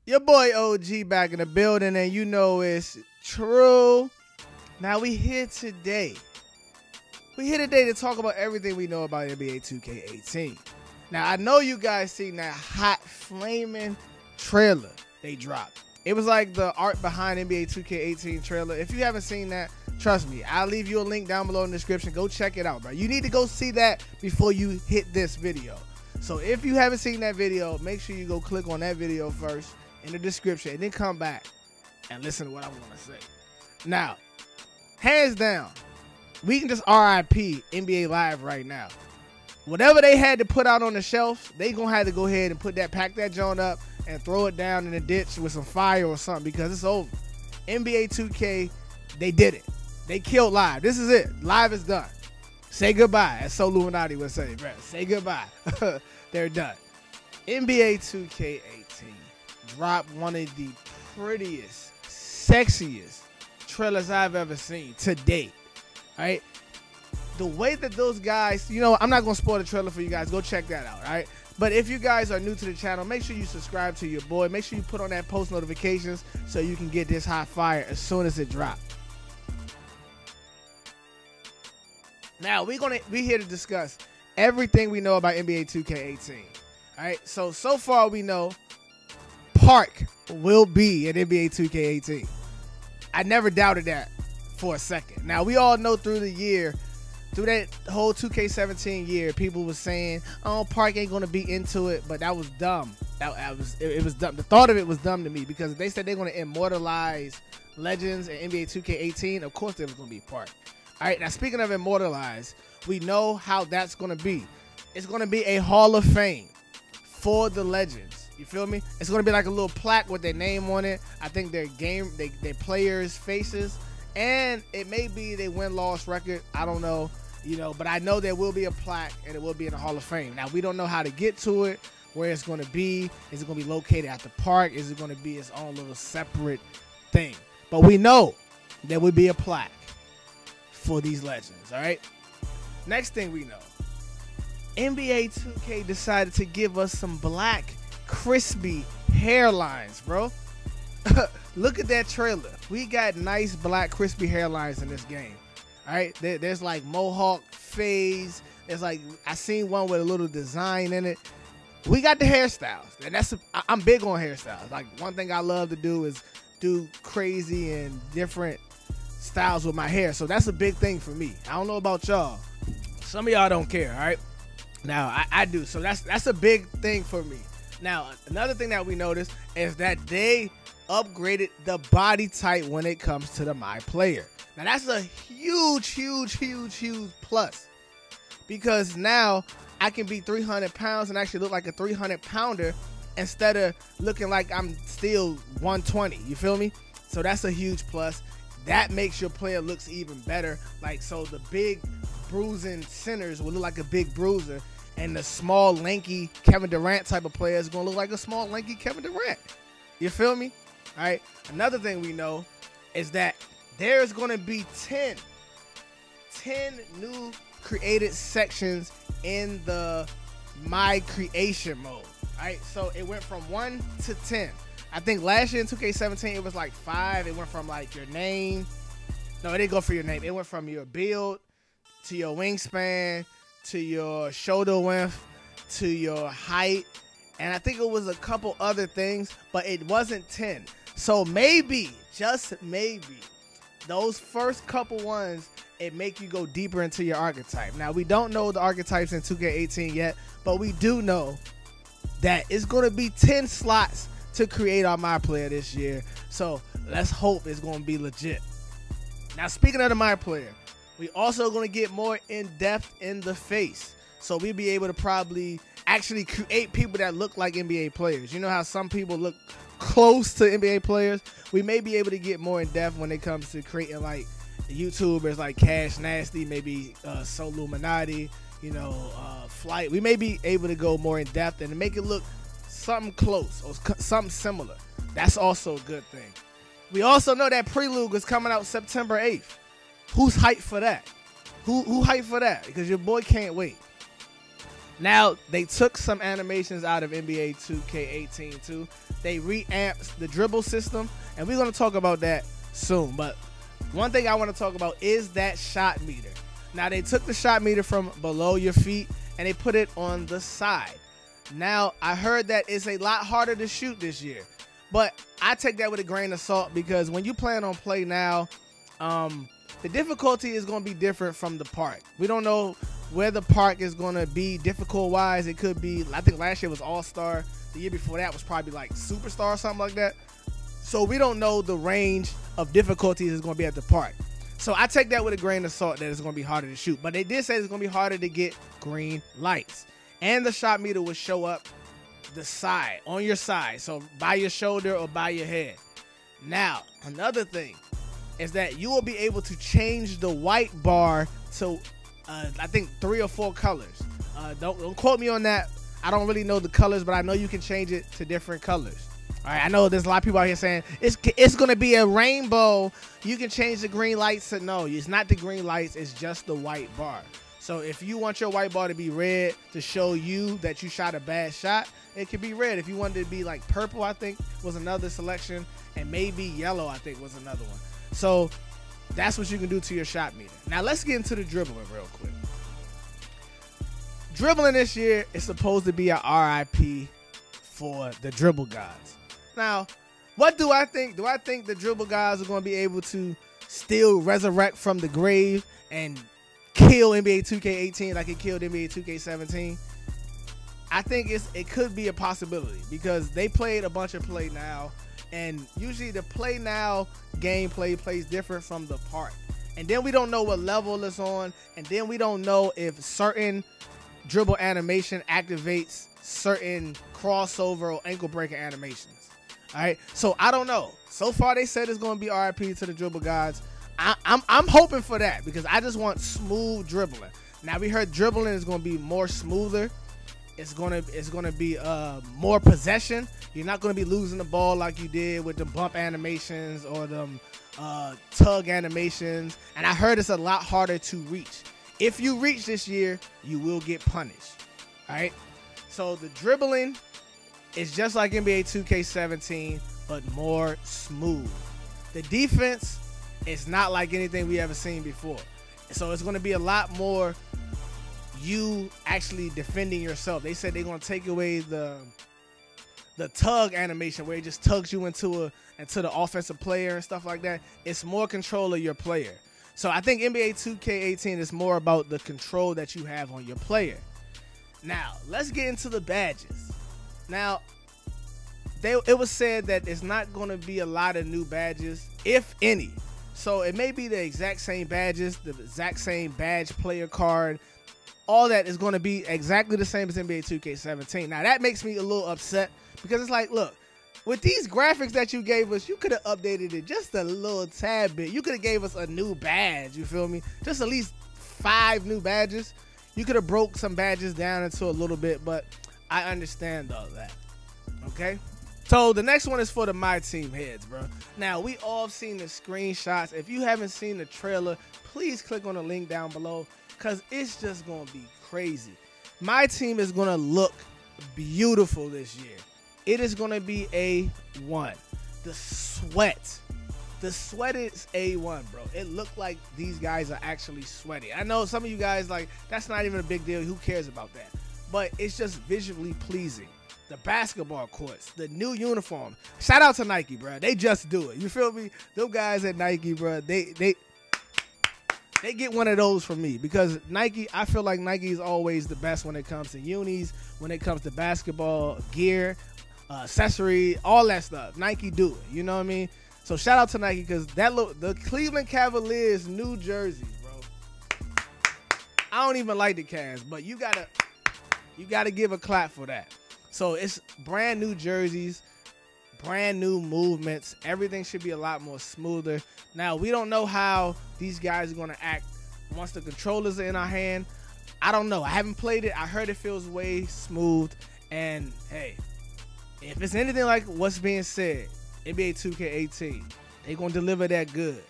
Your boy OG back in the building, and you know it's true. Now we here today. We here today to talk about everything we know about NBA 2K18. Now I know you guys seen that hot flaming trailer they dropped. It was like the art behind NBA 2K18 trailer. If you haven't seen that, trust me, I'll leave you a link down below in the description. Go check it out, bro. You need to go see that before you hit this video. So if you haven't seen that video, make sure you go click on that video first in the description and then come back and listen to what I want to say. Now, hands down, we can just R.I.P NBA Live right now. Whatever they had to put out on the shelf, they gonna have to go ahead and pack that joint up and throw it down in the ditch with some fire or something, because it's over. NBA 2K, they did it. They killed Live. This is it. Live is done. Say goodbye, as So Illuminati would say, bro. Say goodbye. They're done. NBA 2K18 dropped one of the prettiest, sexiest trailers I've ever seen to date. All right? The way that those guys, you know, I'm not going to spoil the trailer for you guys. Go check that out, all right? But if you guys are new to the channel, make sure you subscribe to your boy. Make sure you put on that post notifications so you can get this hot fire as soon as it drops. Now, we here to discuss everything we know about NBA 2K18. All right? So far we know Park will be in NBA 2K18. I never doubted that for a second. Now, we all know through the year, through that whole 2K17 year, people were saying, oh, Park ain't going to be into it, but that was dumb. It was dumb. The thought of it was dumb to me, because they said they're going to immortalize legends in NBA 2K18. Of course, there was going to be Park. All right, now speaking of immortalize, we know how that's going to be. It's going to be a Hall of Fame for the legends. You feel me? It's going to be like a little plaque with their name on it. I think their players' faces. And it may be they win-loss record. I don't know. You know, but I know there will be a plaque and it will be in the Hall of Fame. Now, we don't know how to get to it, where it's going to be. Is it going to be located at the park? Is it going to be its own little separate thing? But we know there will be a plaque for these legends, all right? Next thing we know, NBA 2K decided to give us some black, crispy hairlines, bro. Look at that trailer. We got nice black, crispy hairlines in this game, all right? There's like mohawk fades. There's like, I seen one with a little design in it. We got the hairstyles, and I'm big on hairstyles. Like, one thing I love to do is do crazy and different styles with my hair, so that's a big thing for me. I don't know about y'all. Some of y'all don't care, all right? Now, I do, so that's a big thing for me. Now, another thing that we noticed is that they upgraded the body type when it comes to the myplayer. Now, that's a huge plus, because now I can be 300 pounds and actually look like a 300-pounder instead of looking like I'm still 120. You feel me? So that's a huge plus. That makes your player looks even better. Like, so the big bruising centers will look like a big bruiser, and the small, lanky Kevin Durant type of player is going to look like a small, lanky Kevin Durant. You feel me? All right. Another thing we know is that there's going to be 10 new created sections in the My Creation mode. All right. So it went from 1 to 10. I think last year in 2K17, it was like 5. It went from like your name. No, it didn't go for your name. It went from your build to your wingspan to your shoulder length to your height. And I think it was a couple other things, but it wasn't 10. So maybe, just maybe, those first couple ones, it make you go deeper into your archetype. Now, we don't know the archetypes in 2K18 yet, but we do know that it's going to be 10 slots to create our myplayer this year. So let's hope it's going to be legit. Now, speaking of the myplayer, we also going to get more in-depth in the face. So we'll be able to probably actually create people that look like NBA players. You know how some people look close to NBA players? We may be able to get more in-depth when it comes to creating like YouTubers like Cashnasty, maybe So Illuminati, you know, Flight. We may be able to go more in-depth and make it look something close or something similar. That's also a good thing. We also know that Prelude is coming out September 8th. Who's hyped for that? Who hyped for that? Because your boy can't wait. Now, they took some animations out of NBA 2K18 too. They reamped the dribble system, and we're going to talk about that soon. But one thing I want to talk about is that shot meter. Now, they took the shot meter from below your feet, and they put it on the side. Now, I heard that it's a lot harder to shoot this year. But I take that with a grain of salt, because when you plan on Play Now, the difficulty is going to be different from the park. We don't know where the park is going to be difficult-wise. It could be, I think last year was All-Star. The year before that was probably like Superstar or something like that. So we don't know the range of difficulties it's going to be at the park. So I take that with a grain of salt that it's going to be harder to shoot. But they did say it's going to be harder to get green lights. And the shot meter will show up the side, on your side. So by your shoulder or by your head. Now, another thing is that you will be able to change the white bar to I think 3 or 4 colors. Don't quote me on that. I don't really know the colors, but I know you can change it to different colors. All right, I know there's a lot of people out here saying it's going to be a rainbow. You can change the green lights to no. It's not the green lights. It's just the white bar. So if you want your white bar to be red to show you that you shot a bad shot, it could be red. If you wanted it to be like purple, I think was another selection, and maybe yellow, I think was another one. So that's what you can do to your shot meter. Now let's get into the dribbling real quick. Dribbling this year is supposed to be an RIP for the dribble gods. Now, what do I think? Do I think the dribble gods are going to be able to still resurrect from the grave and kill NBA 2K18 like it killed NBA 2K17? I think it could be a possibility, because they played a bunch of Play Now, and usually the Play Now gameplay plays different from the park. And then we don't know what level it's on, and then we don't know if certain dribble animation activates certain crossover or ankle breaker animations. All right, so I don't know. So far they said it's going to be RIP to the dribble gods. I'm hoping for that, because I just want smooth dribbling. Now we heard dribbling is going to be more smoother. It's gonna be more possession. You're not gonna be losing the ball like you did with the bump animations or them tug animations. And I heard it's a lot harder to reach. If you reach this year, you will get punished. All right. So the dribbling is just like NBA 2K17, but more smooth. The defense is not like anything we ever seen before. So it's gonna be a lot more you actually defending yourself. They said they're gonna take away the tug animation where it just tugs you into the offensive player and stuff like that. It's more control of your player. So I think NBA 2K18 is more about the control that you have on your player. Now let's get into the badges. Now it was said that it's not going to be a lot of new badges, if any. So it may be the exact same badges, the exact same badge player card. All that is going to be exactly the same as NBA 2K17. Now, that makes me a little upset, because it's like, look, with these graphics that you gave us, you could have updated it just a little tad bit. You could have gave us a new badge, you feel me? Just at least 5 new badges. You could have broke some badges down into a little bit, but I understand all that, okay? So the next one is for the My Team heads, bro. Now, we all have seen the screenshots. If you haven't seen the trailer, please click on the link down below, because it's just going to be crazy. My team is going to look beautiful this year. It is going to be A1. The sweat is A1, bro. It looked like these guys are actually sweaty. I know some of you guys like, that's not even a big deal. Who cares about that? But it's just visually pleasing. The basketball courts, the new uniform. Shout out to Nike, bro. They just do it. You feel me? Those guys at Nike, bro, they get one of those from me, because Nike, I feel like Nike is always the best when it comes to unis, when it comes to basketball, gear, accessory, all that stuff. Nike do it, you know what I mean? So shout out to Nike, because the Cleveland Cavaliers new jerseys, bro. I don't even like the Cavs, but you gotta give a clap for that. So it's brand new jerseys, brand new movements. Everything should be a lot more smoother. Now, we don't know how these guys are going to act once the controllers are in our hand. I don't know. I haven't played it. I heard it feels way smooth. And, hey, if it's anything like what's being said, NBA 2K18, they're going to deliver that good.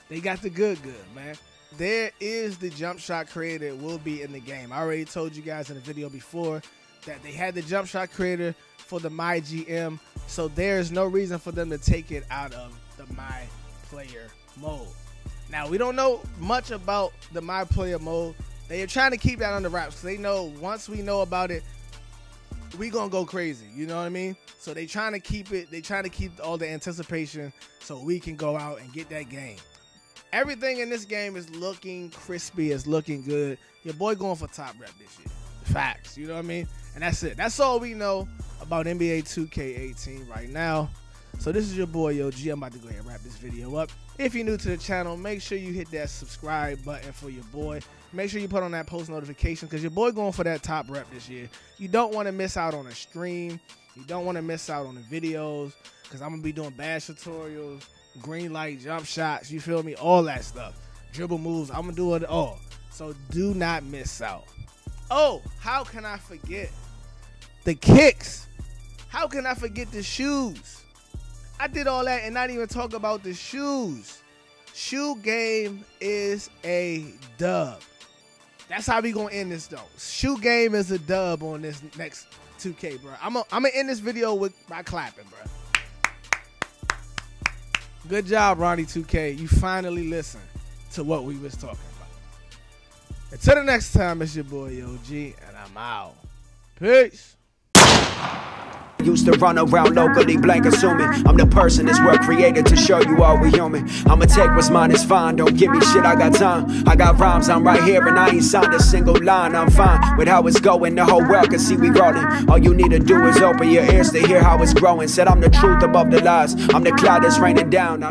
They got the good, man. there is the jump shot creator. It will be in the game. I already told you guys in the video before that they had the jump shot creator for the MyGM, so there's no reason for them to take it out of the MyPlayer mode. Now, we don't know much about the MyPlayer mode. They are trying to keep that under wraps because they know once we know about it, we gonna go crazy. You know what I mean? So they trying to keep it. They trying to keep all the anticipation so we can go out and get that game. Everything in this game is looking crispy. It's looking good. Your boy going for top rep this year. Facts. You know what I mean? And that's it. That's all we know about NBA 2K18 right now. So this is your boy, Yo G. I'm about to go ahead and wrap this video up. If you're new to the channel, make sure you hit that subscribe button for your boy. Make sure you put on that post notification because your boy going for that top rep this year. You don't want to miss out on a stream. You don't want to miss out on the videos because I'm going to be doing bash tutorials, green light, jump shots, you feel me? All that stuff. Dribble moves, I'm going to do it all. So do not miss out. Oh, how can I forget the kicks? How can I forget the shoes? I did all that and not even talk about the shoes. Shoe game is a dub. That's how we gonna end this though. Shoe game is a dub on this next 2K, bro. I'm gonna end this video by clapping, bro. Good job, Ronnie 2K. You finally listened to what we was talking about. Until the next time, it's your boy Yo G, and I'm out. Peace. Used to run around locally, blank assuming I'm the person this world created to show you all we human. I'ma take what's mine is fine, don't give me shit, I got time. I got rhymes, I'm right here and I ain't signed a single line. I'm fine with how it's going, the whole world can see we rolling. All you need to do is open your ears to hear how it's growing. Said I'm the truth above the lies, I'm the cloud that's raining down.